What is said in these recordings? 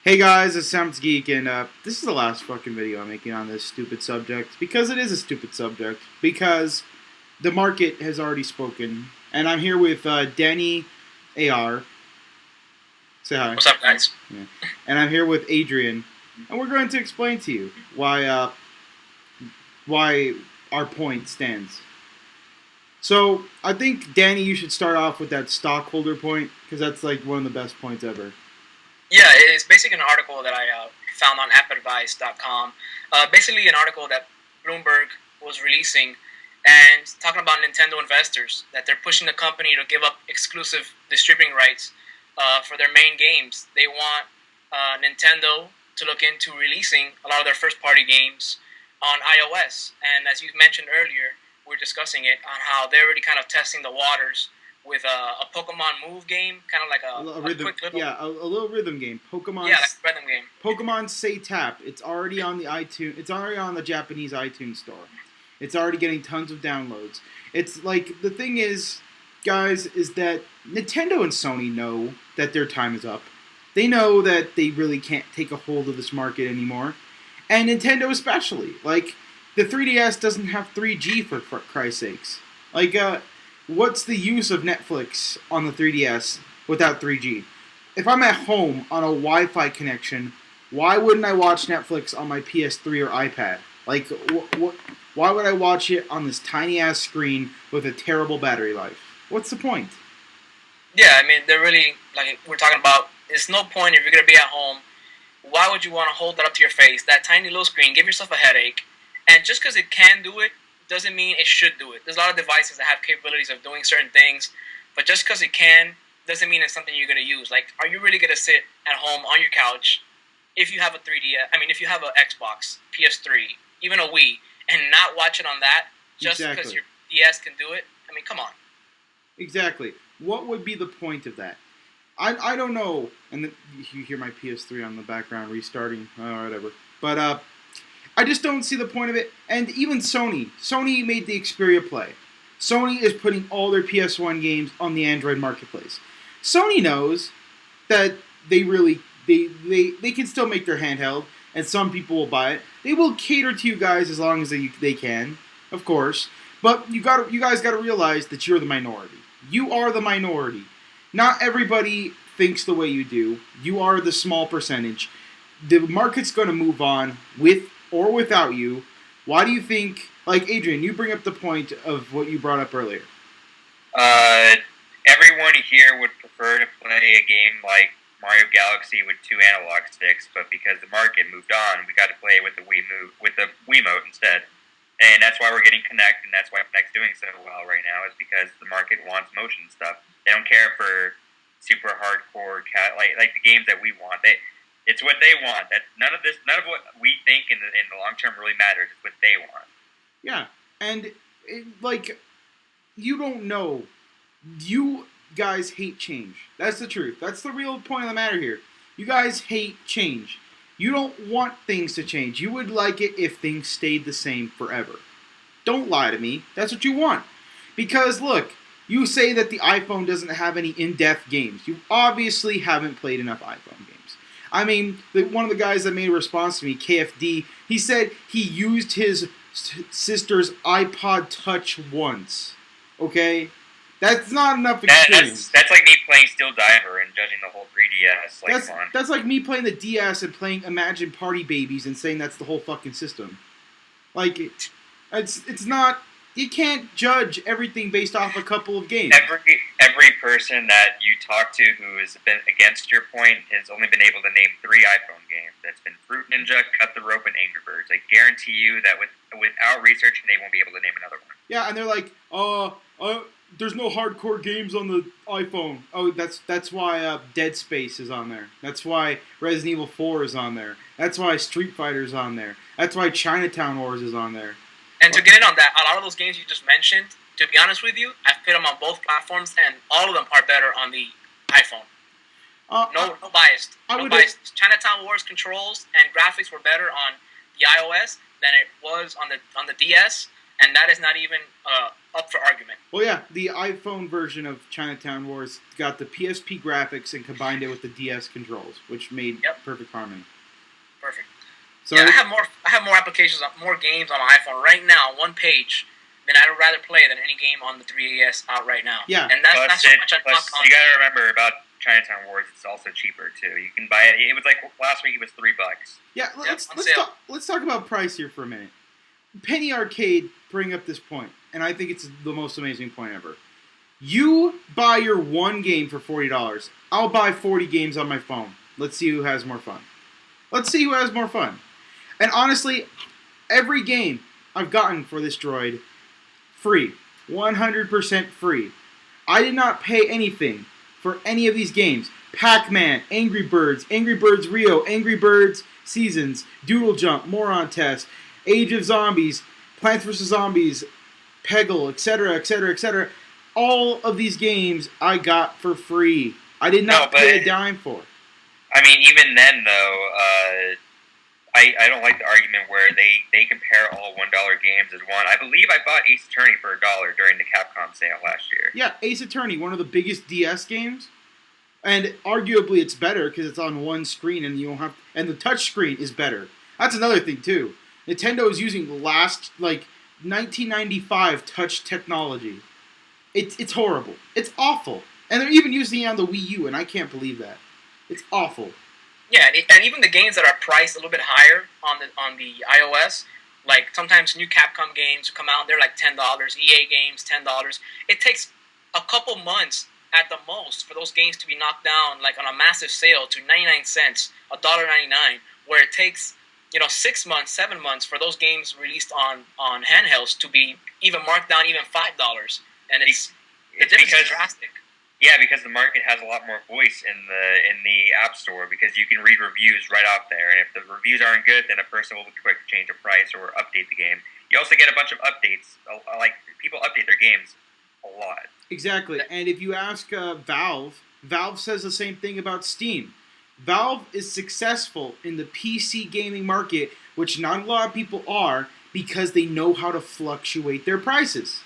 Hey guys, it's Sam's Geek, and this is the last fucking video I'm making on this stupid subject because it is a stupid subject. Because the market has already spoken, and I'm here with Danny AR. Say hi. What's up, guys? Yeah. And I'm here with Adrian, and we're going to explain to you why our point stands. So I think Danny, you should start off with that stockholder point because that's like one of the best points ever. Yeah, it's basically an article that I found on appadvice.com. Basically, an article that Bloomberg was releasing and talking about Nintendo investors, that they're pushing the company to give up exclusive distributing rights for their main games. They want Nintendo to look into releasing a lot of their first-party games on iOS. And as you mentioned earlier, we're discussing it on how they're already kind of testing the waters with a Pokemon Move game, kind of like A a rhythm, quick little yeah, a little rhythm game. Pokemon, yeah, like a rhythm game. Pokemon Say Tap. It's already on the iTunes. It's already on the Japanese iTunes store. It's already getting tons of downloads. It's like the thing is, guys, is that Nintendo and Sony know that their time is up. They know that they really can't take a hold of this market anymore, and Nintendo especially. Like the 3DS doesn't have 3G for Christ's sakes. Like, what's the use of Netflix on the 3DS without 3G? If I'm at home on a Wi-Fi connection, why wouldn't I watch Netflix on my PS3 or iPad? Like, why would I watch it on this tiny ass screen with a terrible battery life? What's the point? Yeah, I mean, they're really, like we're talking about, there's no point if you're going to be at home. Why would you want to hold that up to your face, that tiny little screen, give yourself a headache? And just because it can do it doesn't mean it should do it. There's a lot of devices that have capabilities of doing certain things, but just because it can doesn't mean it's something you're going to use. Like, are you really going to sit at home on your couch if you have a 3DS, I mean, if you have an Xbox, PS3, even a Wii, and not watch it on that just because Exactly. your DS can do it? I mean, come on. Exactly. What would be the point of that? I don't know. And you hear my PS3 on the background restarting, whatever. But I just don't see the point of it. And even Sony made the Xperia play. Sony is putting all their PS1 games on the Android marketplace. Sony knows that they really they can still make their handheld, and some people will buy it. They will cater to you guys as long as they can, of course. But you guys got to realize that you're the minority. You are the minority. Not everybody thinks the way you do. You are the small percentage. The market's going to move on with or without you. Why do you think, like Adrian, you bring up the point of what you brought up earlier. Uh, Everyone here would prefer to play a game like Mario Galaxy with two analog sticks, but because the market moved on, we got to play with the Wiimote instead. And that's why we're getting Kinect, and that's why Kinect's doing so well right now, is because the market wants motion stuff. They don't care for super hardcore like the games that we want. It's what they want. That none of what we think in the long term really matters. It's what they want. Yeah, and like you don't know. You guys hate change. That's the truth. That's the real point of the matter here. You guys hate change. You don't want things to change. You would like it if things stayed the same forever. Don't lie to me. That's what you want. Because look, you say that the iPhone doesn't have any in-depth games. You obviously haven't played enough iPhone games. I mean, one of the guys that made a response to me, KFD, he said he used his sister's iPod Touch once. Okay? That's not enough experience. That's like me playing Steel Diver and judging the whole 3DS. Like, come on. That's like me playing the DS and playing Imagine Party Babies and saying that's the whole fucking system. Like, it's not. You can't judge everything based off a couple of games. Every person that you talk to who has been against your point has only been able to name 3 iPhone games. That's been Fruit Ninja, Cut the Rope, and Angry Birds. I guarantee you that without researching, they won't be able to name another one. Yeah, and they're like, there's no hardcore games on the iPhone. Oh, that's why Dead Space is on there. That's why Resident Evil 4 is on there. That's why Street Fighter's on there. That's why Chinatown Wars is on there. And to get in on that, a lot of those games you just mentioned, to be honest with you, I've played them on both platforms, and all of them are better on the iPhone. No biased. Biased. Chinatown Wars controls and graphics were better on the iOS than it was on the DS, and that is not even up for argument. Well, yeah, the iPhone version of Chinatown Wars got the PSP graphics and combined it with the DS controls, which made perfect harmony. Perfect. So yeah, I have more applications, more games on my iPhone right now, one page, than I'd rather play than any game on the 3DS out right now. Yeah. And that's how much I talk on. You gotta remember about Chinatown Wars, it's also cheaper too. You can buy it. It was like last week. It was $3. Yeah, let's talk about price here for a minute. Penny Arcade bring up this point, and I think it's the most amazing point ever. You buy your one game for $40. I'll buy 40 games on my phone. Let's see who has more fun. And honestly, every game I've gotten for this droid, free. 100% free. I did not pay anything for any of these games. Pac-Man, Angry Birds Rio, Angry Birds Seasons, Doodle Jump, Moron Test, Age of Zombies, Plants vs. Zombies, Peggle, etc., etc., etc. All of these games I got for free. I did not pay a dime for. I mean, even then, though, I don't like the argument where they compare all $1 games as one. I believe I bought Ace Attorney for $1 during the Capcom sale last year. Yeah, Ace Attorney, one of the biggest DS games. And arguably it's better because it's on one screen and you don't have... And the touch screen is better. That's another thing, too. Nintendo is using 1995 touch technology. It's horrible. It's awful. And they're even using it on the Wii U, and I can't believe that. It's awful. Yeah, and even the games that are priced a little bit higher on the iOS, like sometimes new Capcom games come out, they're like $10. EA games, $10. It takes a couple months at the most for those games to be knocked down, like on a massive sale, to 99 cents, $1.99, where it takes 6 months, 7 months for those games released on handhelds to be even marked down even $5, and the difference is drastic. Yeah, because the market has a lot more voice in the App Store because you can read reviews right out there, and if the reviews aren't good, then a person will quick change a price or update the game. You also get a bunch of updates, like people update their games a lot. Exactly, and if you ask Valve says the same thing about Steam. Valve is successful in the PC gaming market, which not a lot of people are, because they know how to fluctuate their prices.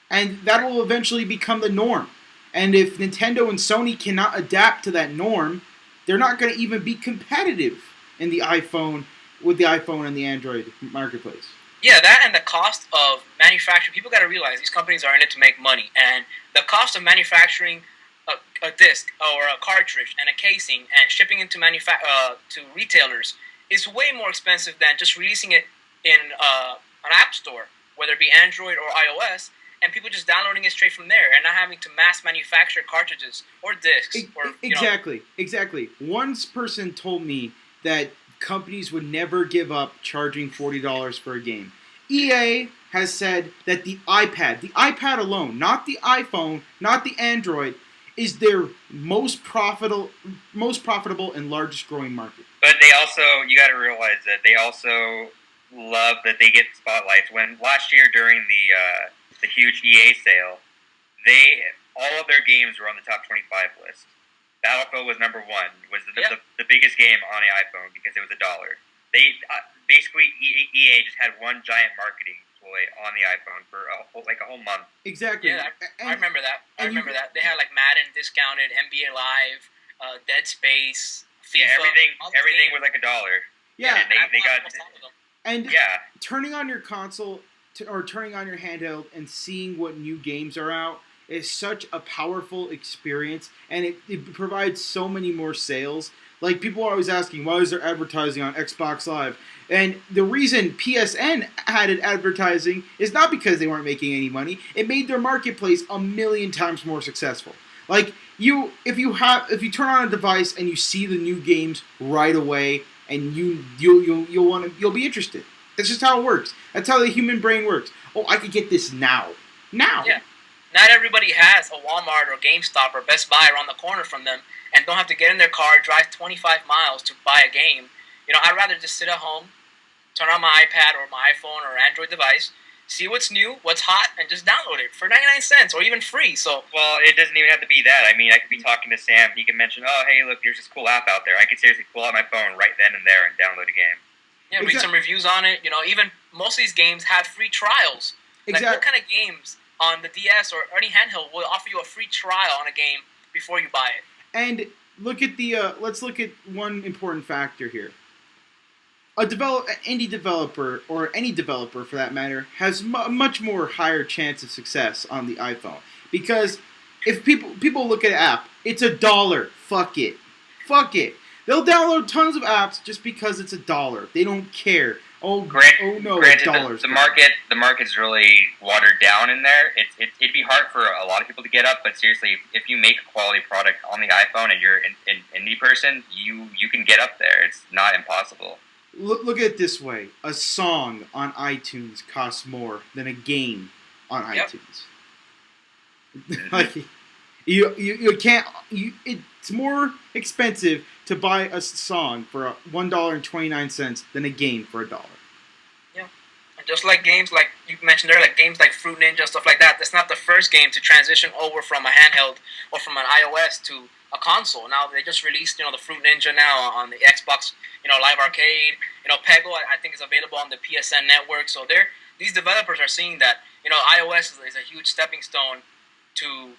And that will eventually become the norm. And if Nintendo and Sony cannot adapt to that norm, they're not going to even be competitive in the iPhone with the iPhone and the Android marketplace. Yeah, that and the cost of manufacturing. People got to realize these companies are in it to make money, and the cost of manufacturing a disc or a cartridge and a casing and shipping it to retailers is way more expensive than just releasing it in an app store, whether it be Android or iOS, and people just downloading it straight from there and not having to mass manufacture cartridges or discs. Exactly. One person told me that companies would never give up charging $40 for a game. EA has said that the iPad alone, not the iPhone, not the Android, is their most profitable and largest growing market. But they also, you got to realize that they also love that they get spotlights. When last year during the huge EA sale, all of their games were on the top 25 list. Battlefield was number one. Was the biggest game on the iPhone because it was $1. They basically EA just had one giant marketing ploy on the iPhone for a whole month. Exactly. Yeah, I remember that. That they had like Madden discounted, NBA Live, Dead Space, FIFA. Yeah, everything was like $1. Yeah, and they got. And turning on your console or turning on your handheld and seeing what new games are out is such a powerful experience, and it provides so many more sales. Like, people are always asking, why is there advertising on Xbox Live? And the reason PSN added advertising is not because they weren't making any money. It made their marketplace 1,000,000 times more successful. Like, if you turn on a device and you see the new games right away, and you'll be interested. That's just how it works. That's how the human brain works. Oh, I could get this now. Yeah. Not everybody has a Walmart or GameStop or Best Buy around the corner from them and don't have to get in their car, drive 25 miles to buy a game. I'd rather just sit at home, turn on my iPad or my iPhone or Android device, see what's new, what's hot, and just download it for 99 cents or even free. Well, it doesn't even have to be that. I mean, I could be talking to Sam. He can mention, oh, hey, look, there's this cool app out there. I could seriously pull out my phone right then and there and download a game. Yeah, read some reviews on it. Even most of these games have free trials. Like, what kind of games on the DS or any handheld will offer you a free trial on a game before you buy it? And look at let's look at one important factor here. An indie developer, or any developer for that matter, has a much more higher chance of success on the iPhone. Because if people look at an app, it's $1. Fuck it. Fuck it. They'll download tons of apps just because it's $1. They don't care. Oh no, $1. The market's really watered down in there. It'd be hard for a lot of people to get up, but seriously, if you make a quality product on the iPhone and you're an indie person, you can get up there. It's not impossible. Look at it this way: a song on iTunes costs more than a game on iTunes. Like you can't. It's more expensive to buy a song for $1.29 than a game for $1. Yeah, and just like games like you mentioned earlier, like games like Fruit Ninja, stuff like that. That's not the first game to transition over from a handheld or from an iOS to a console. Now they just released, the Fruit Ninja now on the Xbox, Live Arcade. Peggle, I think, is available on the PSN network. So these developers are seeing that iOS is a huge stepping stone to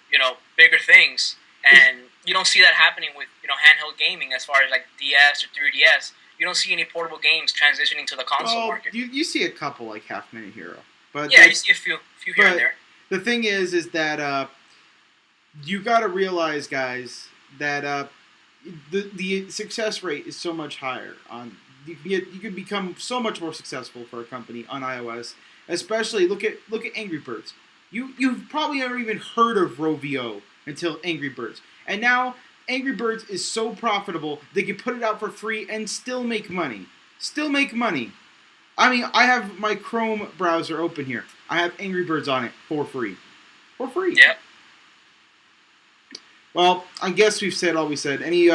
bigger things, and you don't see that happening with handheld gaming as far as like DS or 3DS. You don't see any portable games transitioning to the console market. You see a couple like Half Minute Hero, but yeah, you see a few here and there. The thing is that you got to realize, guys, that the success rate is so much higher on. You can become so much more successful for a company on iOS. Especially look at Angry Birds. You've probably never even heard of Rovio until Angry Birds, and now Angry Birds is so profitable they can put it out for free and still make money. I mean, I have my Chrome browser open here. I have Angry Birds on it for free. Yeah. Well, I guess we've said all we said. Any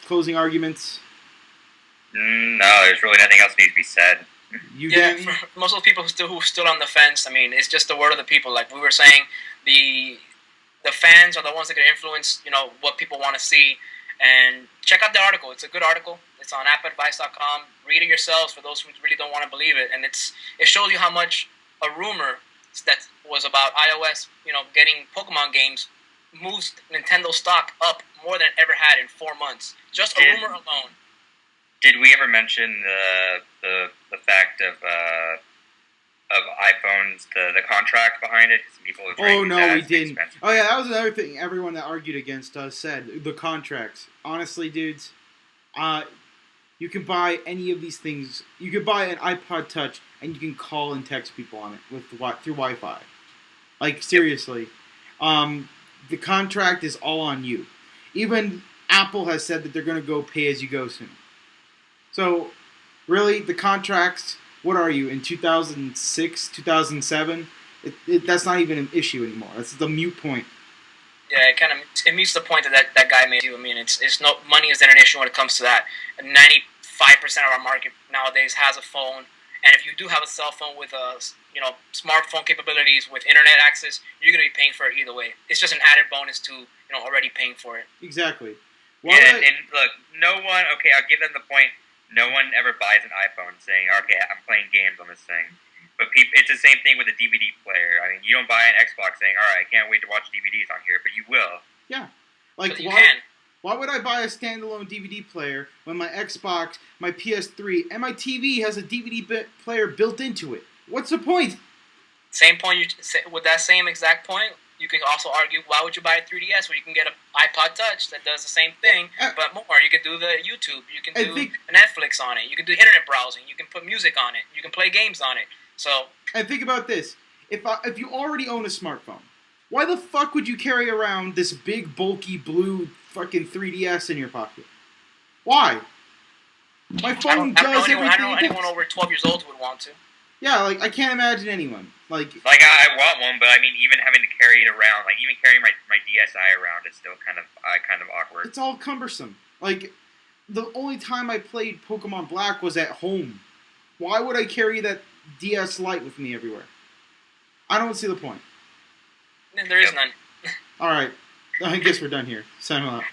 closing arguments? No, there's really nothing else needs to be said. For most of the people who are still on the fence, I mean, it's just the word of the people. Like we were saying, the fans are the ones that can influence, what people want to see. And check out the article. It's a good article. It's on appadvice.com. Read it yourselves for those who really don't want to believe it. And it shows you how much a rumor that was about iOS, getting Pokemon games moves Nintendo stock up more than it ever had in 4 months. Just a rumor alone. Did we ever mention the fact of iPhones, the contract behind it? People oh no, we didn't. Expensive. Oh yeah, that was another thing. Everyone that argued against us said the contracts. Honestly, dudes, you can buy any of these things. You could buy an iPod Touch and you can call and text people on it through Wi-Fi. Like seriously, the contract is all on you. Even Apple has said that they're going to go pay as you go soon. So, really, the contracts, what are you, in 2006, 2007? That's not even an issue anymore. That's the mute point. Yeah, it meets the point that guy made. I mean, it's no money isn't an issue when it comes to that. 95% of our market nowadays has a phone, and if you do have a cell phone with smartphone capabilities with internet access, you're going to be paying for it either way. It's just an added bonus to already paying for it. Exactly. And look, no one. Okay, I'll give them the point. No one ever buys an iPhone saying, "Okay, I'm playing games on this thing." But it's the same thing with a DVD player. I mean, you don't buy an Xbox saying, "All right, I can't wait to watch DVDs on here," but you will. Yeah, why would I buy a standalone DVD player when my Xbox, my PS3, and my TV has a DVD player built into it? What's the point? Same point. With that same exact point, you can also argue, why would you buy a 3DS when you can get an iPod Touch that does the same thing, but more? You can do the YouTube, you can do Netflix on it, you can do internet browsing, you can put music on it, you can play games on it. So, and think about this: if you already own a smartphone, why the fuck would you carry around this big, bulky, blue fucking 3DS in your pocket? Why? My phone does everything. I don't know anyone over 12 years old who would want to. Yeah, like I can't imagine anyone. Like I want one, but I mean, even having to carry it around, like even carrying my DSi around, is still kind of awkward. It's all cumbersome. Like the only time I played Pokemon Black was at home. Why would I carry that DS Lite with me everywhere? I don't see the point. There is none. All right, I guess we're done here. Sign out.